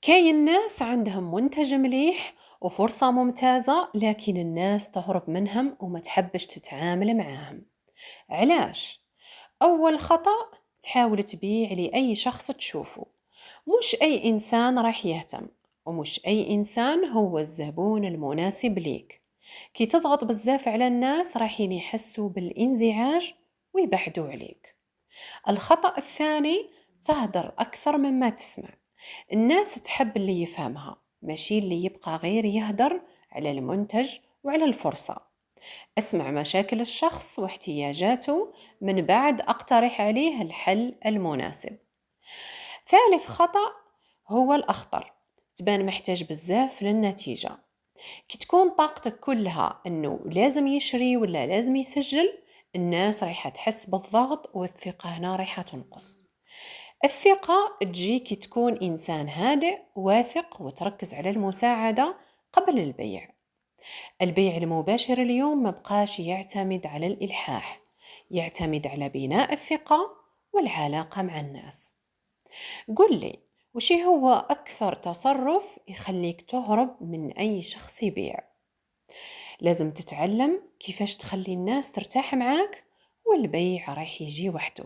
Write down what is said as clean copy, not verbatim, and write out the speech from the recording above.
كاين ناس عندهم منتج مليح وفرصة ممتازة، لكن الناس تهرب منهم وما تحبش تتعامل معاهم. علاش؟ أول خطأ، تحاول تبيع لأي شخص تشوفه. مش أي إنسان راح يهتم، ومش أي إنسان هو الزبون المناسب ليك. كي تضغط بزاف على الناس راح يحسوا بالانزعاج ويبعدوا عليك. الخطأ الثاني، تهدر أكثر مما تسمع. الناس تحب اللي يفهمها، ماشي اللي يبقى غير يهدر على المنتج وعلى الفرصة. أسمع مشاكل الشخص واحتياجاته، من بعد أقترح عليه الحل المناسب. ثالث خطأ هو الأخطر، تبان محتاج بزاف للنتيجة. كي تكون طاقتك كلها أنه لازم يشري ولا لازم يسجل، الناس رايحة تحس بالضغط والثقة هنا رايحة تنقص. الثقة تجي كي تكون إنسان هادئ واثق وتركز على المساعدة قبل البيع. البيع المباشر اليوم مبقاش يعتمد على الإلحاح، يعتمد على بناء الثقة والعلاقة مع الناس. قل لي، وش هو أكثر تصرف يخليك تهرب من أي شخص يبيع؟ لازم تتعلم كيفاش تخلي الناس ترتاح معاك، والبيع رايح يجي وحده.